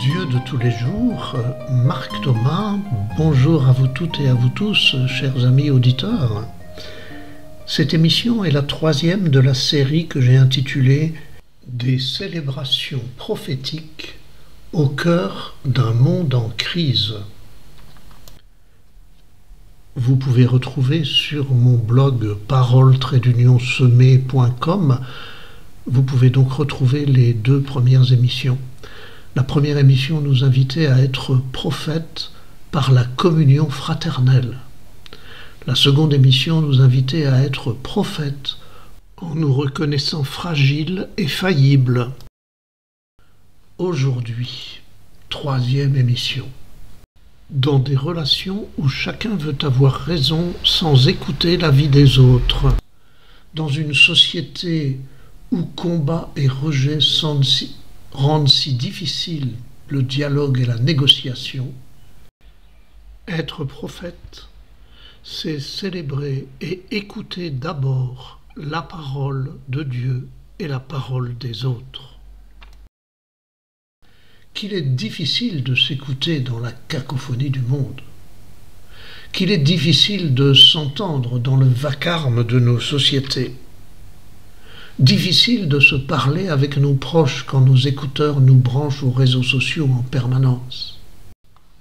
Dieu de tous les jours, Marc Thomas, bonjour à vous toutes et à vous tous, chers amis auditeurs. Cette émission est la troisième de la série que j'ai intitulée « Des célébrations prophétiques au cœur d'un monde en crise ». Vous pouvez retrouver sur mon blog parole-semée.com, vous pouvez donc retrouver les deux premières émissions. La première émission nous invitait à être prophètes par la communion fraternelle. La seconde émission nous invitait à être prophètes en nous reconnaissant fragiles et faillibles. Aujourd'hui, troisième émission. Dans des relations où chacun veut avoir raison sans écouter l'avis des autres. Dans une société où combat et rejet rendent si difficile le dialogue et la négociation. Être prophète, c'est célébrer et écouter d'abord la parole de Dieu et la parole des autres. Qu'il est difficile de s'écouter dans la cacophonie du monde. Qu'il est difficile de s'entendre dans le vacarme de nos sociétés. Difficile de se parler avec nos proches quand nos écouteurs nous branchent aux réseaux sociaux en permanence.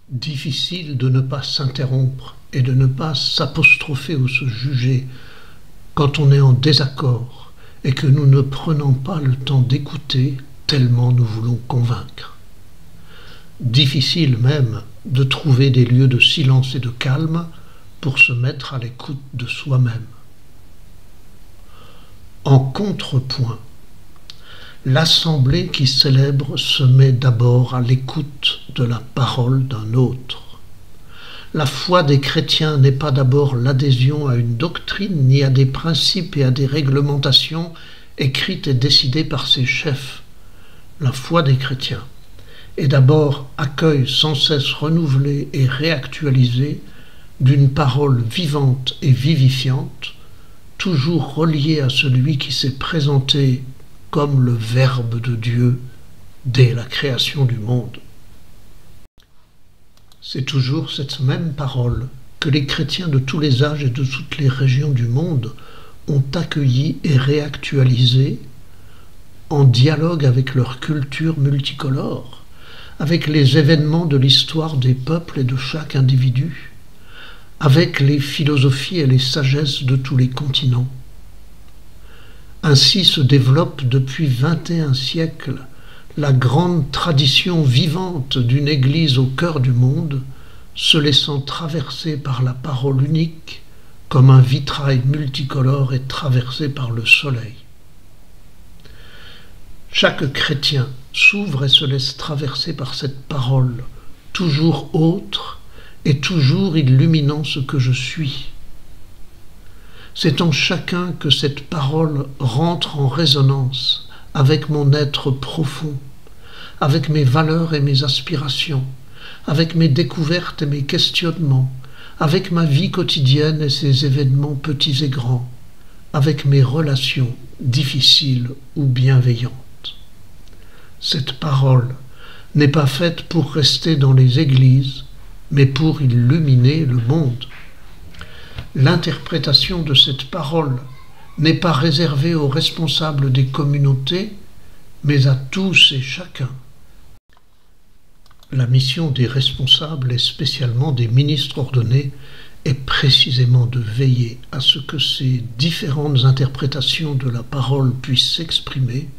Difficile de ne pas s'interrompre et de ne pas s'apostropher ou se juger quand on est en désaccord et que nous ne prenons pas le temps d'écouter tellement nous voulons convaincre. Difficile même de trouver des lieux de silence et de calme pour se mettre à l'écoute de soi-même. En contrepoint, l'assemblée qui célèbre se met d'abord à l'écoute de la parole d'un autre. La foi des chrétiens n'est pas d'abord l'adhésion à une doctrine, ni à des principes et à des réglementations écrites et décidées par ses chefs. La foi des chrétiens est d'abord accueil sans cesse renouvelé et réactualisé d'une parole vivante et vivifiante, toujours relié à celui qui s'est présenté comme le Verbe de Dieu dès la création du monde. C'est toujours cette même parole que les chrétiens de tous les âges et de toutes les régions du monde ont accueillie et réactualisée en dialogue avec leur culture multicolore, avec les événements de l'histoire des peuples et de chaque individu, avec les philosophies et les sagesses de tous les continents. Ainsi se développe depuis 21 siècles la grande tradition vivante d'une Église au cœur du monde, se laissant traverser par la parole unique, comme un vitrail multicolore est traversé par le soleil. Chaque chrétien s'ouvre et se laisse traverser par cette parole, toujours autre, et toujours illuminant ce que je suis. C'est en chacun que cette parole rentre en résonance avec mon être profond, avec mes valeurs et mes aspirations, avec mes découvertes et mes questionnements, avec ma vie quotidienne et ses événements petits et grands, avec mes relations difficiles ou bienveillantes. Cette parole n'est pas faite pour rester dans les églises, mais pour illuminer le monde. L'interprétation de cette parole n'est pas réservée aux responsables des communautés, mais à tous et chacun. La mission des responsables et spécialement des ministres ordonnés est précisément de veiller à ce que ces différentes interprétations de la parole puissent s'exprimer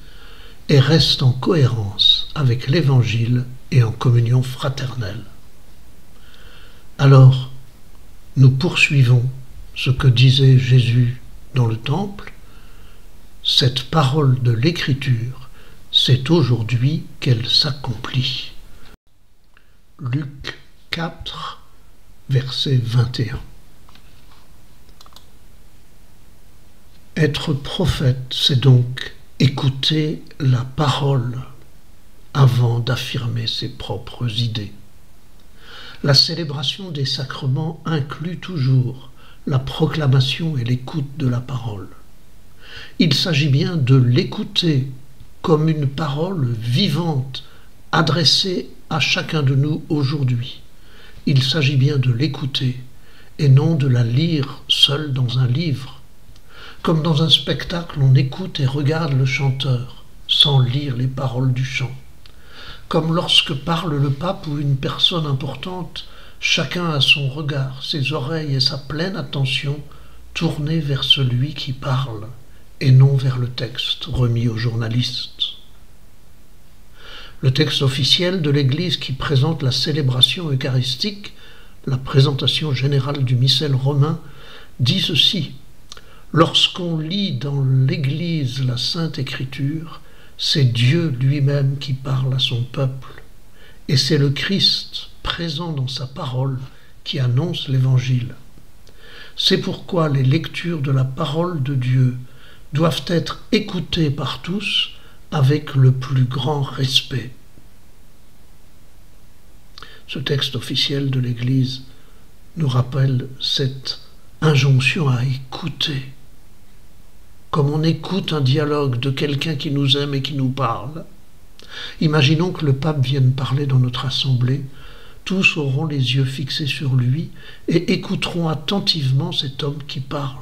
et restent en cohérence avec l'Évangile et en communion fraternelle. Alors, nous poursuivons ce que disait Jésus dans le temple. Cette parole de l'Écriture, c'est aujourd'hui qu'elle s'accomplit. Luc 4, verset 21. Être prophète, c'est donc écouter la parole avant d'affirmer ses propres idées. La célébration des sacrements inclut toujours la proclamation et l'écoute de la parole. Il s'agit bien de l'écouter comme une parole vivante adressée à chacun de nous aujourd'hui. Il s'agit bien de l'écouter et non de la lire seule dans un livre. Comme dans un spectacle, on écoute et regarde le chanteur sans lire les paroles du chant. Comme lorsque parle le pape ou une personne importante, chacun a son regard, ses oreilles et sa pleine attention tournés vers celui qui parle et non vers le texte remis aux journalistes. Le texte officiel de l'Église qui présente la célébration eucharistique, la présentation générale du missel romain, dit ceci: lorsqu'on lit dans l'Église la Sainte Écriture, c'est Dieu lui-même qui parle à son peuple, et c'est le Christ présent dans sa parole qui annonce l'Évangile. C'est pourquoi les lectures de la parole de Dieu doivent être écoutées par tous avec le plus grand respect. Ce texte officiel de l'Église nous rappelle cette injonction à écouter, comme on écoute un dialogue de quelqu'un qui nous aime et qui nous parle. Imaginons que le pape vienne parler dans notre assemblée. Tous auront les yeux fixés sur lui et écouteront attentivement cet homme qui parle.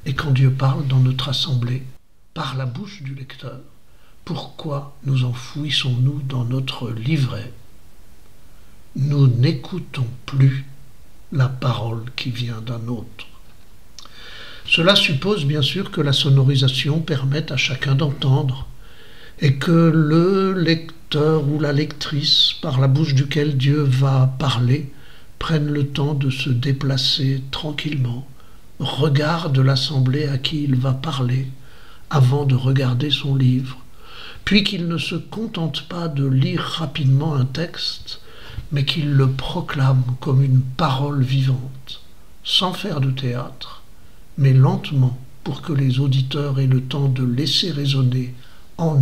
Et quand Dieu parle dans notre assemblée, par la bouche du lecteur, pourquoi nous enfouissons-nous dans notre livret? Nous n'écoutons plus la parole qui vient d'un autre. Cela suppose bien sûr que la sonorisation permette à chacun d'entendre et que le lecteur ou la lectrice, par la bouche duquel Dieu va parler, prenne le temps de se déplacer tranquillement, regarde l'assemblée à qui il va parler avant de regarder son livre, puis qu'il ne se contente pas de lire rapidement un texte, mais qu'il le proclame comme une parole vivante, sans faire de théâtre, mais lentement pour que les auditeurs aient le temps de laisser résonner en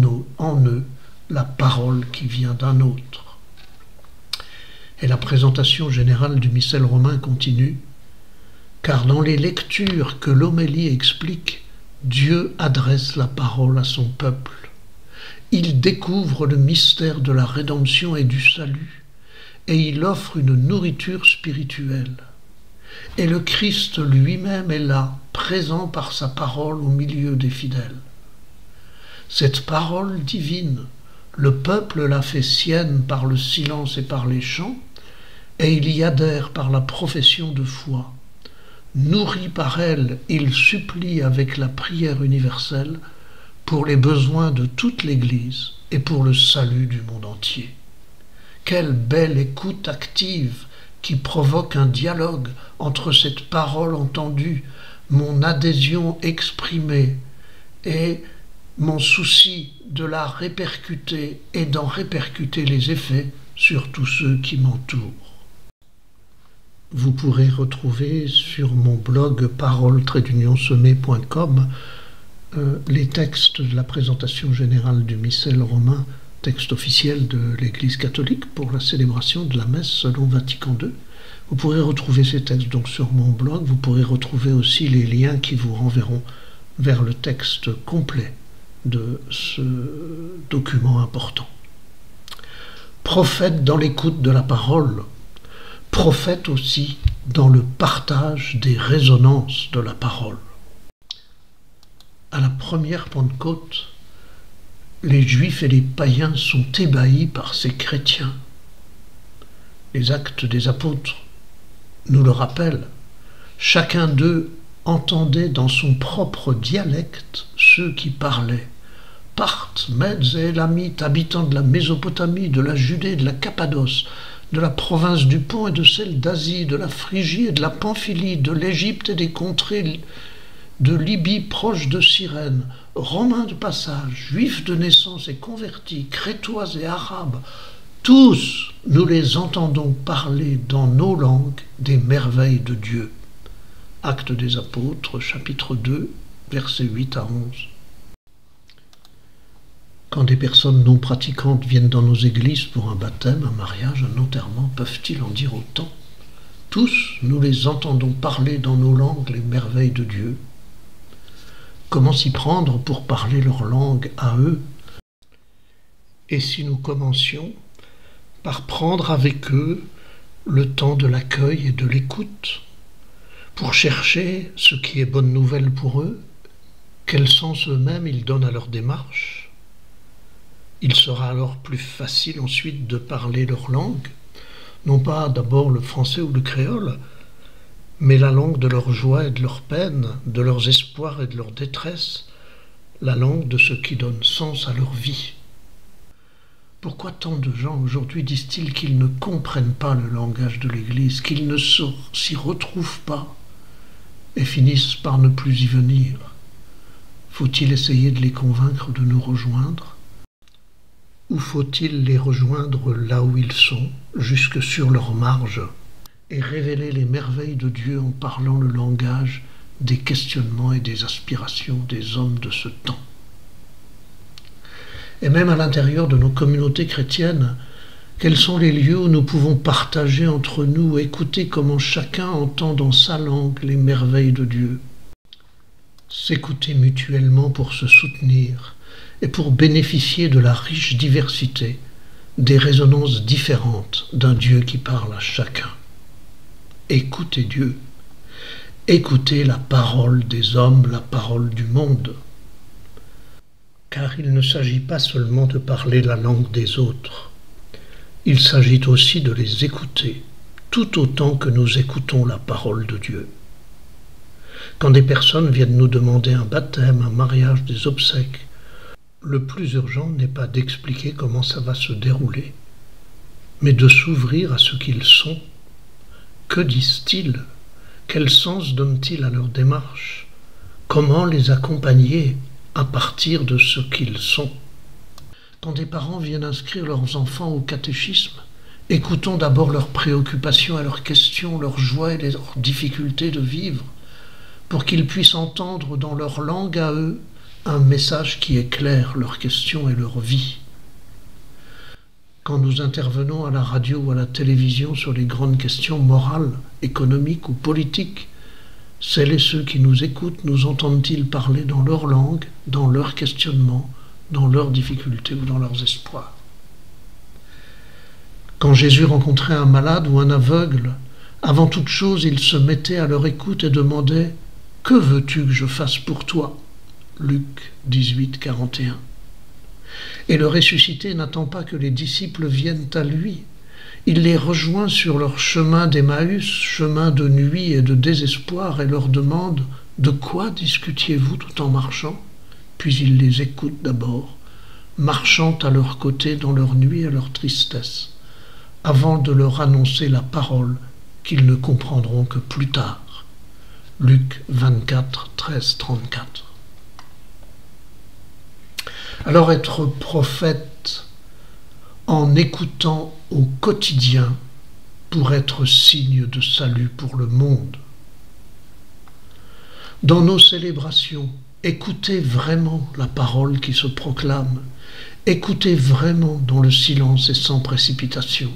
eux la parole qui vient d'un autre. Et la présentation générale du missel romain continue, car dans les lectures que l'homélie explique, Dieu adresse la parole à son peuple. Il découvre le mystère de la rédemption et du salut, et il offre une nourriture spirituelle. Et le Christ lui-même est là, présent par sa parole au milieu des fidèles. Cette parole divine, le peuple l'a fait sienne par le silence et par les chants, et il y adhère par la profession de foi. Nourri par elle, il supplie avec la prière universelle pour les besoins de toute l'Église et pour le salut du monde entier. Quelle belle écoute active qui provoque un dialogue entre cette parole entendue, mon adhésion exprimée et mon souci de la répercuter et d'en répercuter les effets sur tous ceux qui m'entourent. Vous pourrez retrouver sur mon blog parole-semée.com les textes de la présentation générale du missel romain, texte officiel de l'Église catholique pour la célébration de la messe selon Vatican II. Vous pourrez retrouver ces textes donc sur mon blog. Vous pourrez retrouver aussi les liens qui vous renverront vers le texte complet de ce document important. Prophète dans l'écoute de la parole, prophète aussi dans le partage des résonances de la parole. À la première Pentecôte, les Juifs et les païens sont ébahis par ces chrétiens. Les Actes des Apôtres nous le rappellent. Chacun d'eux entendait dans son propre dialecte ceux qui parlaient. Parthes, Mèdes et Élamites, habitants de la Mésopotamie, de la Judée, de la Cappadoce, de la province du Pont et de celle d'Asie, de la Phrygie et de la Pamphylie, de l'Égypte et des contrées de Libye proche de Cyrène, Romains de passage, Juifs de naissance et convertis, Crétois et Arabes, tous nous les entendons parler dans nos langues des merveilles de Dieu. Actes des Apôtres, chapitre 2, versets 8 à 11. Quand des personnes non pratiquantes viennent dans nos églises pour un baptême, un mariage, un enterrement, peuvent-ils en dire autant? Tous, nous les entendons parler dans nos langues les merveilles de Dieu. Comment s'y prendre pour parler leur langue à eux? Et si nous commencions par prendre avec eux le temps de l'accueil et de l'écoute, pour chercher ce qui est bonne nouvelle pour eux, quel sens eux-mêmes ils donnent à leur démarche. Il sera alors plus facile ensuite de parler leur langue, non pas d'abord le français ou le créole, mais la langue de leur joie et de leur peine, de leurs espoirs et de leur détresse, la langue de ce qui donne sens à leur vie. Pourquoi tant de gens aujourd'hui disent-ils qu'ils ne comprennent pas le langage de l'Église, qu'ils ne s'y retrouvent pas et finissent par ne plus y venir? Faut-il essayer de les convaincre de nous rejoindre? Ou faut-il les rejoindre là où ils sont, jusque sur leur marge, et révéler les merveilles de Dieu en parlant le langage des questionnements et des aspirations des hommes de ce temps? Et même à l'intérieur de nos communautés chrétiennes, quels sont les lieux où nous pouvons partager entre nous, écouter comment chacun entend dans sa langue les merveilles de Dieu, s'écouter mutuellement pour se soutenir et pour bénéficier de la riche diversité, des résonances différentes d'un Dieu qui parle à chacun. Écoutez Dieu, écoutez la parole des hommes, la parole du monde. Car il ne s'agit pas seulement de parler la langue des autres, il s'agit aussi de les écouter, tout autant que nous écoutons la parole de Dieu. Quand des personnes viennent nous demander un baptême, un mariage, des obsèques, le plus urgent n'est pas d'expliquer comment ça va se dérouler, mais de s'ouvrir à ce qu'ils sont. Que disent-ils? Quel sens donnent-ils à leur démarche? Comment les accompagner à partir de ce qu'ils sont? Quand des parents viennent inscrire leurs enfants au catéchisme, écoutons d'abord leurs préoccupations et leurs questions, leurs joies et leurs difficultés de vivre, pour qu'ils puissent entendre dans leur langue à eux un message qui éclaire leurs questions et leur vie. Quand nous intervenons à la radio ou à la télévision sur les grandes questions morales, économiques ou politiques, celles et ceux qui nous écoutent nous entendent-ils parler dans leur langue, dans leurs questionnements, dans leurs difficultés ou dans leurs espoirs? Quand Jésus rencontrait un malade ou un aveugle, avant toute chose, il se mettait à leur écoute et demandait « Que veux-tu que je fasse pour toi ?» Luc 18, 41. Et le ressuscité n'attend pas que les disciples viennent à lui. Il les rejoint sur leur chemin d'Emmaüs, chemin de nuit et de désespoir, et leur demande « De quoi discutiez-vous tout en marchant ?» Puis il les écoute d'abord, marchant à leur côté dans leur nuit et leur tristesse, avant de leur annoncer la parole qu'ils ne comprendront que plus tard. Luc 24, 13, 34. Alors être prophète en écoutant au quotidien pour être signe de salut pour le monde. Dans nos célébrations, écoutez vraiment la parole qui se proclame, écoutez vraiment dans le silence et sans précipitation.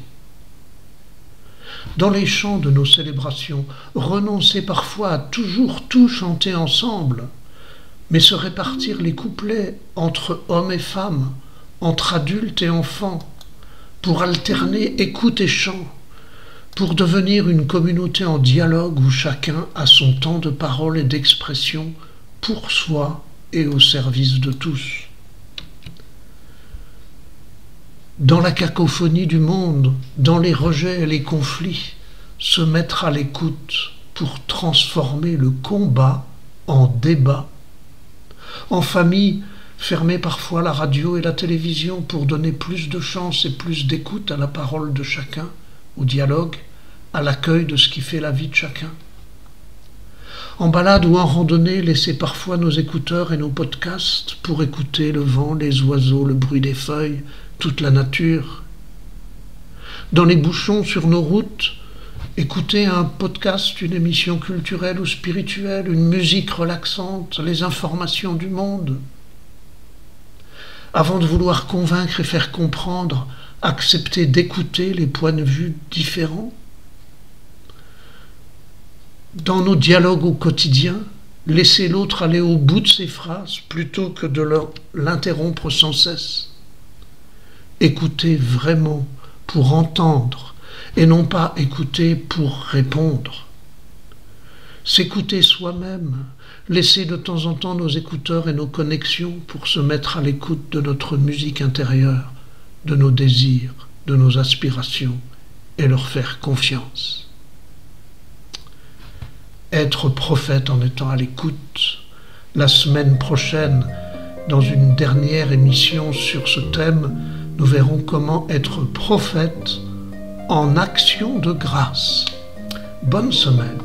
Dans les chants de nos célébrations, renoncez parfois à toujours tout chanter ensemble, mais se répartir les couplets entre hommes et femmes, entre adultes et enfants, pour alterner écoute et chant, pour devenir une communauté en dialogue où chacun a son temps de parole et d'expression pour soi et au service de tous. Dans la cacophonie du monde, dans les rejets et les conflits, se mettre à l'écoute pour transformer le combat en débat. En famille, fermer parfois la radio et la télévision pour donner plus de chance et plus d'écoute à la parole de chacun, au dialogue, à l'accueil de ce qui fait la vie de chacun. En balade ou en randonnée, laisser parfois nos écouteurs et nos podcasts pour écouter le vent, les oiseaux, le bruit des feuilles, toute la nature. Dans les bouchons sur nos routes, écouter un podcast, une émission culturelle ou spirituelle, une musique relaxante, les informations du monde. Avant de vouloir convaincre et faire comprendre, accepter d'écouter les points de vue différents. Dans nos dialogues au quotidien, laisser l'autre aller au bout de ses phrases plutôt que de l'interrompre sans cesse. Écouter vraiment pour entendre et non pas écouter pour répondre. S'écouter soi-même, laisser de temps en temps nos écouteurs et nos connexions pour se mettre à l'écoute de notre musique intérieure, de nos désirs, de nos aspirations et leur faire confiance. Être prophète en étant à l'écoute. La semaine prochaine, dans une dernière émission sur ce thème, nous verrons comment être prophète en action de grâce. Bonne semaine.